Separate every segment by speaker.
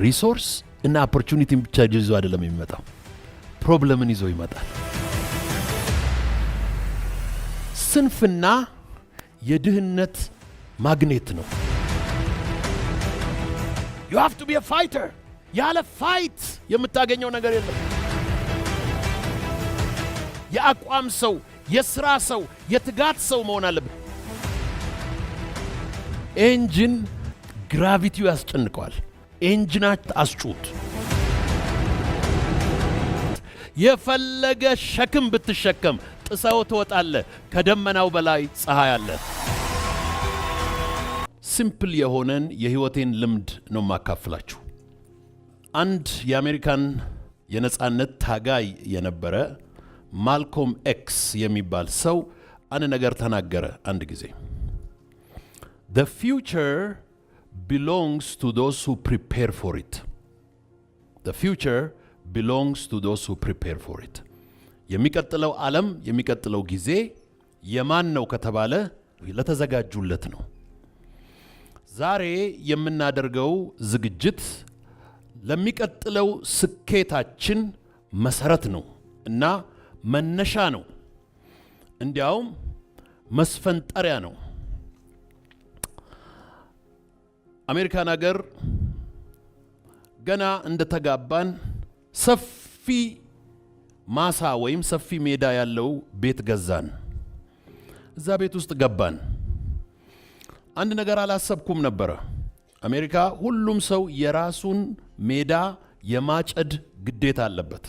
Speaker 1: ሪሶርስ እና ኦፖርቹኒቲን ብቻ ይዞ አይደለም የሚመጣው፣ ፕሮብለምን ይዞ ይመጣል። ስንፍና የድህነት ማግኔት ነው። you have to be a fighter። ያለ ፋይት የምታገኘው ነገር የለም። የአቋም ሰው፣ የሥራ ሰው፣ የትጋት ሰው መሆን አለበት። ኤንጂን ግራቪቲው ያስጨንቀዋል። ኤንጂናት አስጩት። የፈለገ ሸክም ብትሸከም ጥሰው ትወጣለህ። ከደመናው በላይ ፀሐይ አለ። ሲምፕል የሆነን የህይወቴን ልምድ ነው ማካፍላችሁ። አንድ የአሜሪካን የነጻነት ታጋይ የነበረ ማልኮም ኤክስ የሚባል ሰው አንድ ነገር ተናገረ አንድ ጊዜ። The future belongs to those who prepare for it. The future belongs to those who prepare for it. የሚቀጥለው ዓለም የሚቀጥለው ጊዜ የማን ነው ከተባለ ለተዘጋጁለት ነው። ዛሬ የምናደርገው ዝግጅት ለሚቀጥለው ስኬታችን መሰረት ነው እና መነሻ ነው። እንዲያውም መስፈንጠሪያ ነው። አሜሪካን ሀገር ገና እንደተጋባን ሰፊ ማሳ ወይም ሰፊ ሜዳ ያለው ቤት ገዛን። እዛ ቤት ውስጥ ገባን። አንድ ነገር አላሰብኩም ነበር። አሜሪካ ሁሉም ሰው የራሱን ሜዳ የማጨድ ግዴታ አለበት።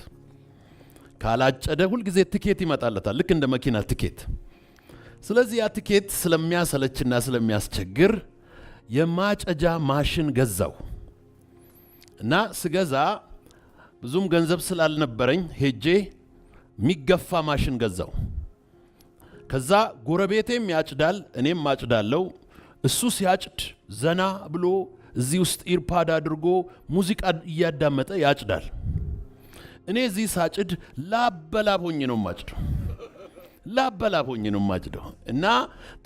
Speaker 1: ካላጨደ ሁሉ ጊዜ ትኬት ይመጣለታል፣ ልክ እንደ መኪና ትኬት። ስለዚህ ያ ትኬት ስለሚያሰለችና ስለሚያስቸግር የማጨጃ ማሽን ገዛው እና ስገዛ ብዙም ገንዘብ ስላልነበረኝ ሄጄ የሚገፋ ማሽን ገዛው። ከዛ ጎረቤቴም ያጭዳል፣ እኔም ማጭዳለው። እሱ ሲያጭድ ዘና ብሎ እዚህ ውስጥ ኢርፓድ አድርጎ ሙዚቃ እያዳመጠ ያጭዳል። እኔ እዚህ ሳጭድ ላበላብ ሆኜ ነው ማጭደው፣ ላበላብ ሆኜ ነው ማጭደው። እና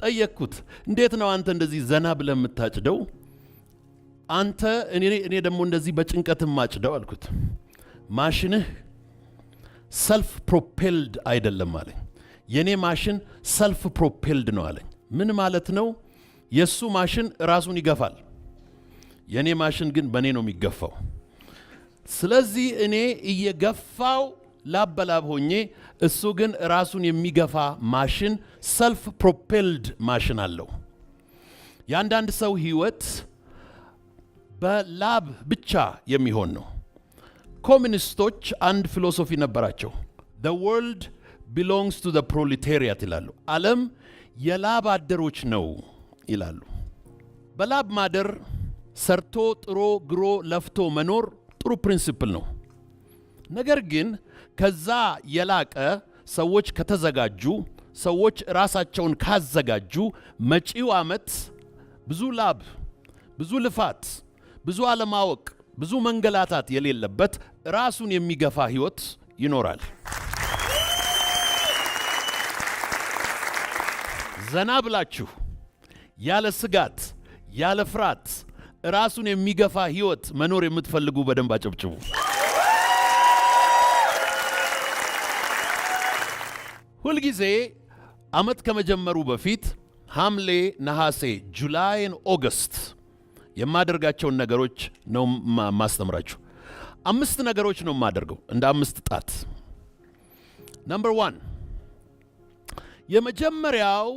Speaker 1: ጠየቅኩት፣ እንዴት ነው አንተ እንደዚህ ዘና ብለህ የምታጭደው? አንተ እኔ ደግሞ እንደዚህ በጭንቀት ማጭደው አልኩት። ማሽንህ ሰልፍ ፕሮፔልድ አይደለም አለኝ። የኔ ማሽን ሰልፍ ፕሮፔልድ ነው አለኝ። ምን ማለት ነው? የሱ ማሽን ራሱን ይገፋል፣ የኔ ማሽን ግን በኔ ነው የሚገፋው። ስለዚህ እኔ እየገፋው ላበላብ ሆኜ፣ እሱ ግን ራሱን የሚገፋ ማሽን ሰልፍ ፕሮፔልድ ማሽን አለው። የአንዳንድ ሰው ህይወት በላብ ብቻ የሚሆን ነው። ኮሚኒስቶች አንድ ፊሎሶፊ ነበራቸው። the world belongs to the proletariat ይላሉ። ዓለም የላብ አደሮች ነው ይላሉ። በላብ ማደር ሰርቶ ጥሮ ግሮ ለፍቶ መኖር ጥሩ ፕሪንሲፕል ነው። ነገር ግን ከዛ የላቀ ሰዎች ከተዘጋጁ፣ ሰዎች ራሳቸውን ካዘጋጁ መጪው ዓመት ብዙ ላብ፣ ብዙ ልፋት፣ ብዙ አለማወቅ፣ ብዙ መንገላታት የሌለበት ራሱን የሚገፋ ህይወት ይኖራል። ዘና ብላችሁ ያለ ስጋት ያለ ፍርሃት ራሱን የሚገፋ ህይወት መኖር የምትፈልጉ በደንብ አጨብጭቡ። ሁል ጊዜ አመት ከመጀመሩ በፊት ሐምሌ፣ ነሐሴ፣ ጁላይን፣ ኦገስት የማደርጋቸውን ነገሮች ነው ማስተምራችሁ። 5 ነገሮች ነው የማደርገው እንደ 5 ጣት። ነምበር 1 የመጀመሪያው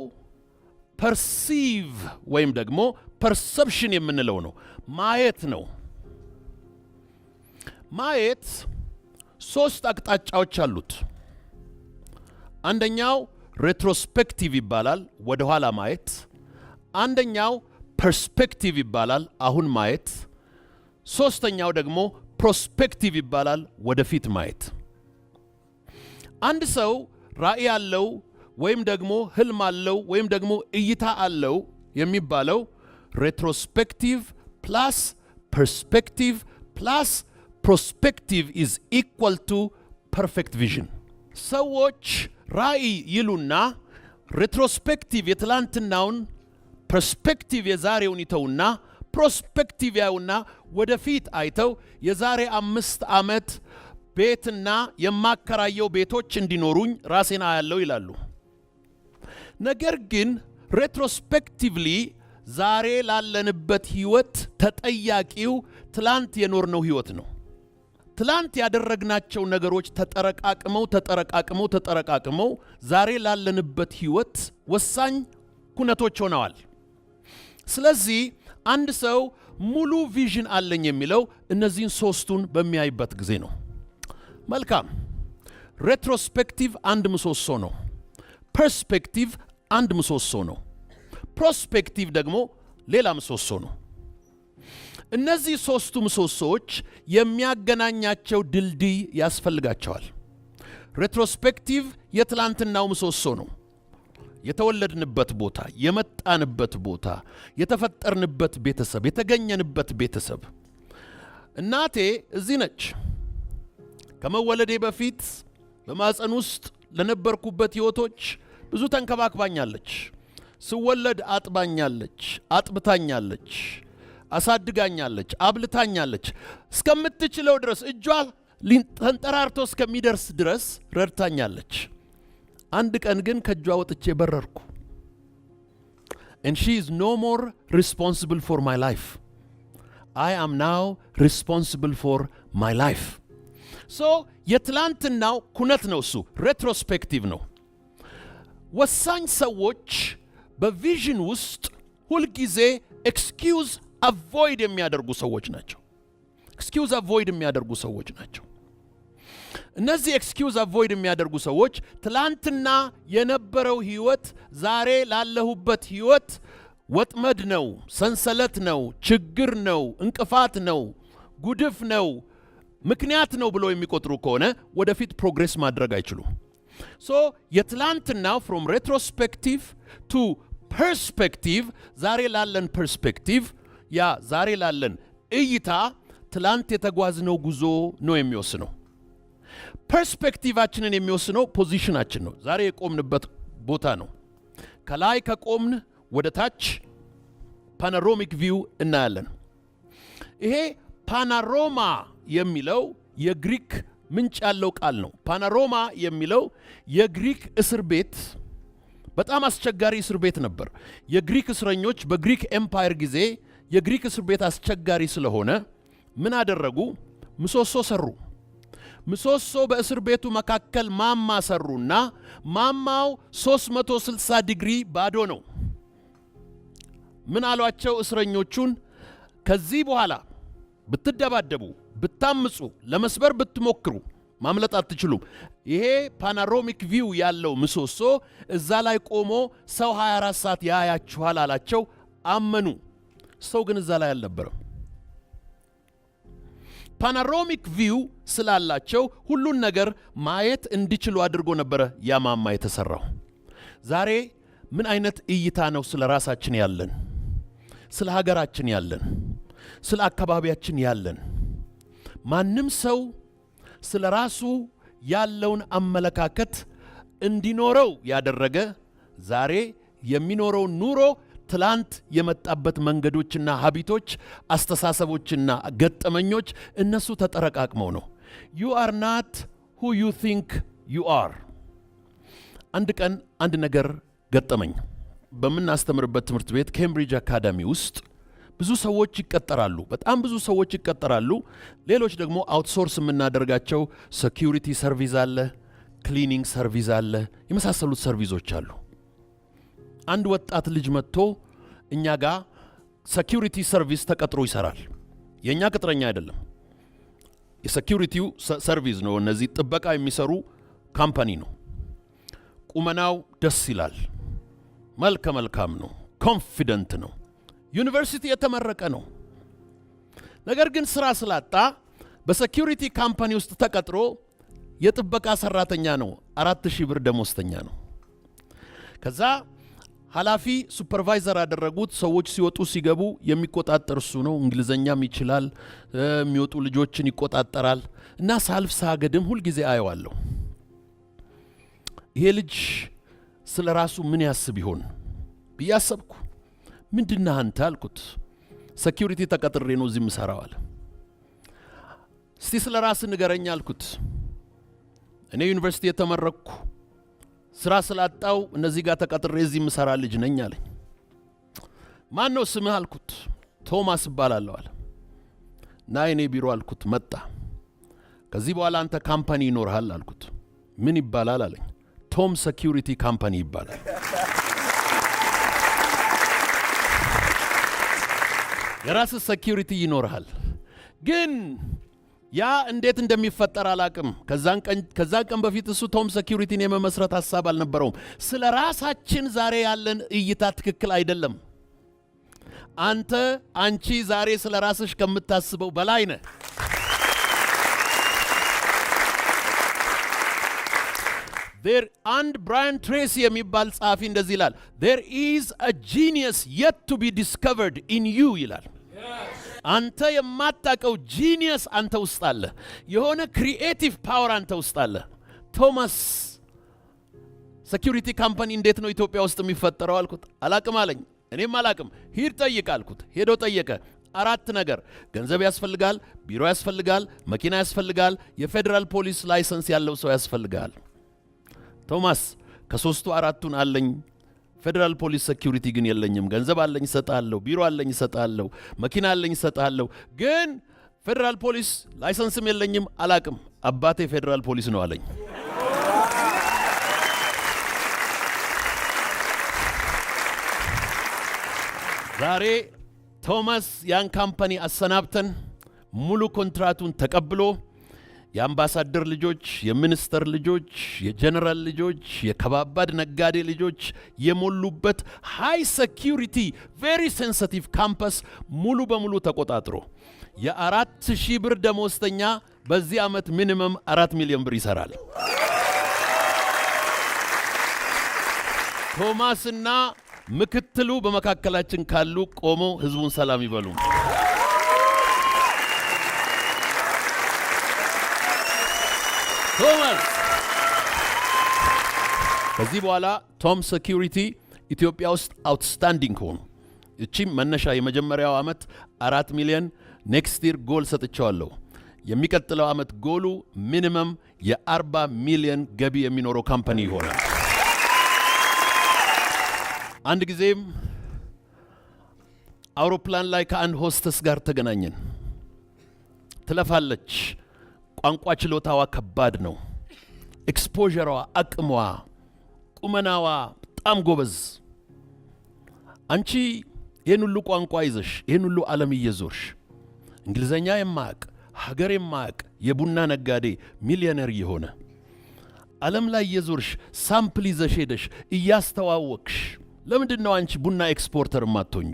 Speaker 1: ፐርሲቭ ወይም ደግሞ ፐርሰፕሽን የምንለው ነው፣ ማየት ነው። ማየት 3 አቅጣጫዎች አሉት። አንደኛው ሬትሮስፔክቲቭ ይባላል፣ ወደ ኋላ ማየት። አንደኛው ፐርስፔክቲቭ ይባላል፣ አሁን ማየት። ሶስተኛው ደግሞ ፕሮስፔክቲቭ ይባላል፣ ወደፊት ማየት። አንድ ሰው ራዕይ አለው ወይም ደግሞ ህልም አለው ወይም ደግሞ እይታ አለው የሚባለው ሬትሮስፔክቲቭ ፕላስ ፐርስፔክቲቭ ፕላስ ፕሮስፔክቲቭ ኢዝ ኢኳል ቱ ፐርፌክት ቪዥን። ሰዎች ራዕይ ይሉና ሬትሮስፔክቲቭ የትላንትናውን፣ ፐርስፔክቲቭ የዛሬውን ይተውና ፕሮስፔክቲቭ ያዩና ወደፊት አይተው የዛሬ 5 ዓመት ቤትና የማከራየው ቤቶች እንዲኖሩኝ ራሴን አያለው ይላሉ። ነገር ግን ሬትሮስፔክቲቭሊ ዛሬ ላለንበት ህይወት ተጠያቂው ትላንት የኖርነው ህይወት ነው። ትላንት ያደረግናቸው ነገሮች ተጠረቃቅመው ዛሬ ላለንበት ህይወት ወሳኝ ኩነቶች ሆነዋል። ስለዚህ አንድ ሰው ሙሉ ቪዥን አለኝ የሚለው እነዚህን ሶስቱን በሚያይበት ጊዜ ነው። መልካም። ሬትሮስፔክቲቭ አንድ ምሰሶ ነው። ፐርስፔክቲቭ አንድ ምሰሶ ነው። ፕሮስፔክቲቭ ደግሞ ሌላ ምሰሶ ነው። እነዚህ ሶስቱ ምሰሶዎች የሚያገናኛቸው ድልድይ ያስፈልጋቸዋል። ሬትሮስፔክቲቭ የትላንትናው ምሰሶ ነው። የተወለድንበት ቦታ፣ የመጣንበት ቦታ፣ የተፈጠርንበት ቤተሰብ፣ የተገኘንበት ቤተሰብ። እናቴ እዚህ ነች። ከመወለዴ በፊት በማፀን ውስጥ ለነበርኩበት ህይወቶች ብዙ ተንከባክባኛለች። ስወለድ አጥባኛለች፣ አጥብታኛለች፣ አሳድጋኛለች፣ አብልታኛለች። እስከምትችለው ድረስ እጇ ተንጠራርቶ እስከሚደርስ ድረስ ረድታኛለች። አንድ ቀን ግን ከእጇ ወጥቼ በረርኩ። And she is no more responsible for my life. I am now responsible for my life. So የትላንትናው ኩነት ነው። እሱ ሬትሮስፔክቲቭ ነው። ወሳኝ ሰዎች በቪዥን ውስጥ ሁልጊዜ ኤክስኪውዝ አቮይድ የሚያደርጉ ሰዎች ናቸው። ኤክስኪውዝ አቮይድ የሚያደርጉ ሰዎች ናቸው። እነዚህ ኤክስኪውዝ አቮይድ የሚያደርጉ ሰዎች ትላንትና የነበረው ህይወት ዛሬ ላለሁበት ህይወት ወጥመድ ነው፣ ሰንሰለት ነው፣ ችግር ነው፣ እንቅፋት ነው፣ ጉድፍ ነው፣ ምክንያት ነው ብሎ የሚቆጥሩ ከሆነ ወደፊት ፕሮግሬስ ማድረግ አይችሉም። ሶ የትላንትናው from retrospective to perspective ዛሬ ላለን ፐርስፔክቲቭ ያ ዛሬ ላለን እይታ ትላንት የተጓዝነው ጉዞ ነው የሚወስነው። ፐርስፔክቲቫችንን የሚወስነው ፖዚሽናችን ነው። ዛሬ የቆምንበት ቦታ ነው። ከላይ ከቆምን ወደ ታች ፓኖራሚክ ቪው እናያለን። ይሄ ፓኖራማ የሚለው የግሪክ ምንጭ ያለው ቃል ነው። ፓኖራማ የሚለው የግሪክ እስር ቤት በጣም አስቸጋሪ እስር ቤት ነበር። የግሪክ እስረኞች በግሪክ ኤምፓየር ጊዜ የግሪክ እስር ቤት አስቸጋሪ ስለሆነ ምን አደረጉ? ምሰሶ ሰሩ። ምሰሶ በእስር ቤቱ መካከል ማማ ሰሩና ማማው 360 ዲግሪ ባዶ ነው። ምን አሏቸው እስረኞቹን? ከዚህ በኋላ ብትደባደቡ፣ ብታምፁ፣ ለመስበር ብትሞክሩ ማምለጥ አትችሉም። ይሄ ፓኖራሚክ ቪው ያለው ምሰሶ እዛ ላይ ቆሞ ሰው 24 ሰዓት ያያችኋል አላቸው። አመኑ። ሰው ግን እዛ ላይ አልነበረም። ፓኖራሚክ ቪው ስላላቸው ሁሉን ነገር ማየት እንዲችሉ አድርጎ ነበረ ያማማ የተሰራው። ዛሬ ምን አይነት እይታ ነው ስለ ራሳችን ያለን? ስለ ሀገራችን ያለን? ስለ አካባቢያችን ያለን? ማንም ሰው ስለ ራሱ ያለውን አመለካከት እንዲኖረው ያደረገ ዛሬ የሚኖረው ኑሮ ትላንት የመጣበት መንገዶችና ሀቢቶች፣ አስተሳሰቦችና ገጠመኞች እነሱ ተጠረቃቅመው ነው። you are not who you think you are። አንድ ቀን አንድ ነገር ገጠመኝ። በምናስተምርበት ትምህርት ቤት ኬምብሪጅ አካዳሚ ውስጥ ብዙ ሰዎች ይቀጠራሉ። በጣም ብዙ ሰዎች ይቀጠራሉ። ሌሎች ደግሞ አውትሶርስ የምናደርጋቸው ሴኩሪቲ ሰርቪስ አለ፣ ክሊኒንግ ሰርቪስ አለ፣ የመሳሰሉት ሰርቪሶች አሉ። አንድ ወጣት ልጅ መጥቶ እኛ ጋር ሴኩሪቲ ሰርቪስ ተቀጥሮ ይሰራል። የኛ ቅጥረኛ አይደለም፣ የሴኩሪቲው ሰርቪስ ነው። እነዚህ ጥበቃ የሚሰሩ ካምፓኒ ነው። ቁመናው ደስ ይላል፣ መልከ መልካም ነው፣ ኮንፊደንት ነው፣ ዩኒቨርሲቲ የተመረቀ ነው። ነገር ግን ስራ ስላጣ በሴኩሪቲ ካምፓኒ ውስጥ ተቀጥሮ የጥበቃ ሰራተኛ ነው። 4000 ብር ደሞዝተኛ ነው። ከዛ ኃላፊ ሱፐርቫይዘር ያደረጉት ሰዎች ሲወጡ ሲገቡ የሚቆጣጠር እሱ ነው። እንግሊዘኛም ይችላል፣ የሚወጡ ልጆችን ይቆጣጠራል። እና ሳልፍ ሳገድም ሁል ጊዜ አየዋለሁ። ይሄ ልጅ ስለ ራሱ ምን ያስብ ይሆን ብዬ አሰብኩ። ምንድነህ አንተ አልኩት። ሴኩሪቲ ተቀጥሬ ነው እዚህ ምሰራው አለ። እስቲ ስለ ራስ ንገረኝ አልኩት። እኔ ዩኒቨርሲቲ የተመረቅኩ ስራ ስላጣው እነዚህ ጋር ተቀጥሬ እዚህ ምሰራ ልጅ ነኝ አለኝ። ማን ነው ስምህ አልኩት። ቶማስ እባላለሁ አለ። ና እኔ ቢሮ አልኩት። መጣ። ከዚህ በኋላ አንተ ካምፓኒ ይኖርሃል አልኩት። ምን ይባላል አለኝ። ቶም ሴኩሪቲ ካምፓኒ ይባላል። የራስህ ሴኩሪቲ ይኖርሃል። ግን ያ እንዴት እንደሚፈጠር አላቅም። ከዛን ቀን በፊት እሱ ቶም ሴኩሪቲን የመመስረት ሐሳብ አልነበረውም። ስለ ራሳችን ዛሬ ያለን እይታ ትክክል አይደለም። አንቺ ዛሬ ስለ ራስሽ ከምታስበው በላይ ነህ። and Brian Tracy የሚባል ጻፊ እንደዚህ ይላል, there is a genius yet to be discovered in you ይላል። አንተ የማታውቀው ጂኒየስ አንተ ውስጥ አለ። የሆነ ክሪኤቲቭ ፓወር አንተ ውስጥ አለ። ቶማስ ሴኩሪቲ ካምፓኒ እንዴት ነው ኢትዮጵያ ውስጥ የሚፈጠረው አልኩት። አላቅም አለኝ። እኔም አላቅም። ሂድ ጠይቅ አልኩት። ሄዶ ጠየቀ። 4 ነገር ገንዘብ ያስፈልጋል፣ ቢሮ ያስፈልጋል፣ መኪና ያስፈልጋል፣ የፌደራል ፖሊስ ላይሰንስ ያለው ሰው ያስፈልጋል። ቶማስ ከ3ቱ 4ቱን አለኝ፣ ፌደራል ፖሊስ ሴኩሪቲ ግን የለኝም። ገንዘብ አለኝ እሰጣለሁ፣ ቢሮ አለኝ እሰጣለሁ፣ መኪና አለኝ እሰጣለሁ፣ ግን ፌደራል ፖሊስ ላይሰንስም የለኝም። አላቅም። አባቴ ፌደራል ፖሊስ ነው አለኝ። ዛሬ ቶማስ ያን ካምፓኒ አሰናብተን ሙሉ ኮንትራቱን ተቀብሎ የአምባሳደር ልጆች፣ የሚኒስተር ልጆች፣ የጀነራል ልጆች፣ የከባባድ ነጋዴ ልጆች የሞሉበት ሃይ ሴኩሪቲ ቬሪ ሴንሲቲቭ ካምፓስ ሙሉ በሙሉ ተቆጣጥሮ የ4,000 ብር ደሞዝተኛ በዚህ ዓመት ሚኒመም 4 ሚሊዮን ብር ይሰራል። ቶማስና ምክትሉ በመካከላችን ካሉ ቆሞ ህዝቡን ሰላም ይበሉ። ቶማስ ከዚህ በኋላ ቶም ሴኩሪቲ ኢትዮጵያ ውስጥ አውትስታንዲንግ ሆኑ። እቺም መነሻ የመጀመሪያው ዓመት 4 ሚሊዮን ኔክስት ይር ጎል ሰጥቻለሁ። የሚቀጥለው ዓመት ጎሉ ሚኒመም የ40 ሚሊዮን ገቢ የሚኖረው ካምፓኒ ይሆናል። አንድ ጊዜም አውሮፕላን ላይ ከአንድ ሆስተስ ጋር ተገናኘን። ትለፋለች። ቋንቋ ችሎታዋ ከባድ ነው። ኤክስፖዠሯ፣ አቅሟ፣ ቁመናዋ በጣም ጎበዝ። አንቺ ይህን ሁሉ ቋንቋ ይዘሽ ይህን ሁሉ ዓለም እየዞርሽ እንግሊዘኛ የማያውቅ ሀገር የማያውቅ የቡና ነጋዴ ሚሊዮነር የሆነ ዓለም ላይ እየዞርሽ ሳምፕል ይዘሽ ሄደሽ እያስተዋወቅሽ ለምንድን ነው አንቺ ቡና ኤክስፖርተር ማትሆኙ?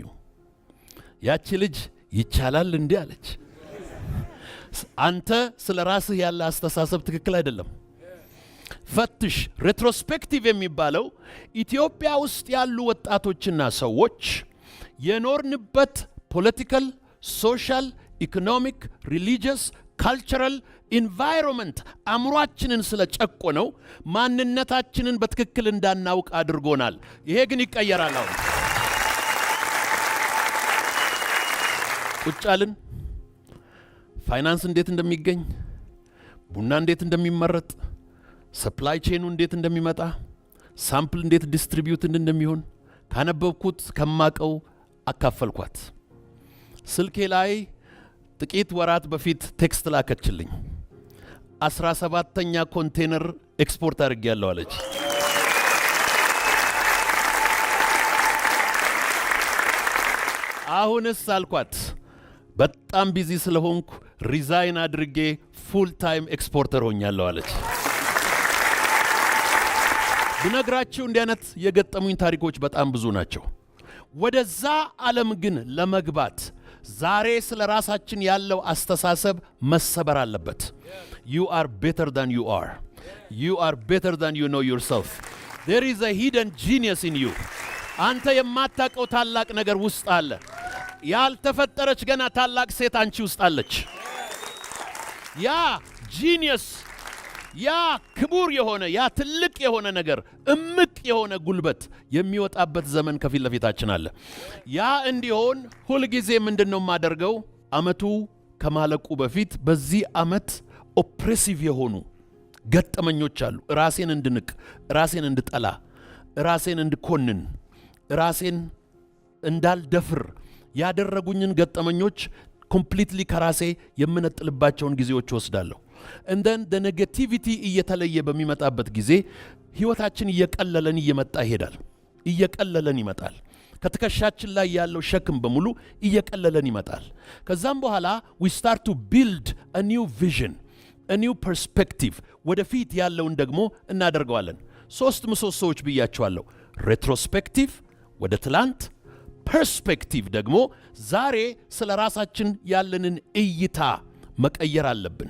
Speaker 1: ያቺ ልጅ ይቻላል እንዴ አለች። አንተ ስለ ራስህ ያለ አስተሳሰብ ትክክል አይደለም። ፈትሽ። ሬትሮስፔክቲቭ የሚባለው ኢትዮጵያ ውስጥ ያሉ ወጣቶችና ሰዎች የኖርንበት ፖለቲካል፣ ሶሻል፣ ኢኮኖሚክ፣ ሪሊጂየስ፣ ካልቸራል ኢንቫይሮንመንት አእምሯችንን ስለጨቆነው ማንነታችንን በትክክል እንዳናውቅ አድርጎናል። ይሄ ግን ይቀየራል። አሁን ቁጫልን ፋይናንስ እንዴት እንደሚገኝ፣ ቡና እንዴት እንደሚመረጥ፣ ሰፕላይ ቼኑ እንዴት እንደሚመጣ፣ ሳምፕል እንዴት ዲስትሪቢዩት እንደሚሆን ካነበብኩት ከማቀው አካፈልኳት። ስልኬ ላይ ጥቂት ወራት በፊት ቴክስት ላከችልኝ። 17ኛ ኮንቴነር ኤክስፖርት አድርጌያለሁ አለች። አሁንስ አልኳት በጣም ቢዚ ስለሆንኩ ሪዛይን አድርጌ ፉል ታይም ኤክስፖርተር ሆኛለሁ አለች። ብነግራችሁ እንዲህ አይነት የገጠሙኝ ታሪኮች በጣም ብዙ ናቸው። ወደዛ ዓለም ግን ለመግባት ዛሬ ስለ ራሳችን ያለው አስተሳሰብ መሰበር አለበት። You are better than you are. You are better than you know yourself. There is a hidden genius in you. አንተ የማታውቀው ታላቅ ነገር ውስጥ አለ። ያልተፈጠረች ገና ታላቅ ሴት አንቺ ውስጥ አለች። ያ ጂኒየስ ያ ክቡር የሆነ ያ ትልቅ የሆነ ነገር እምቅ የሆነ ጉልበት የሚወጣበት ዘመን ከፊት ለፊታችን አለ። ያ እንዲሆን ሁልጊዜ ምንድነው የማደርገው? አመቱ ከማለቁ በፊት በዚህ አመት ኦፕሬሲቭ የሆኑ ገጠመኞች አሉ። ራሴን እንድንቅ፣ ራሴን እንድጠላ፣ ራሴን እንድኮንን፣ ራሴን እንዳልደፍር ያደረጉኝን ገጠመኞች ኮምፕሊትሊ ከራሴ የምነጥልባቸውን ጊዜዎች ወስዳለሁ። እንደን ኔጌቲቪቲ እየተለየ በሚመጣበት ጊዜ ህይወታችን እየቀለለን እየመጣ ይሄዳል። እየቀለለን ይመጣል። ከትከሻችን ላይ ያለው ሸክም በሙሉ እየቀለለን ይመጣል። ከዛም በኋላ we start to build a new vision, a new perspective። ወደፊት ያለውን ደግሞ እናደርገዋለን። 3 ምሰሶዎች ብያቸዋለሁ። ሬትሮስፔክቲቭ ወደ ትላንት፣ ፐርስፔክቲቭ ደግሞ ዛሬ ስለ ራሳችን ያለንን እይታ መቀየር አለብን።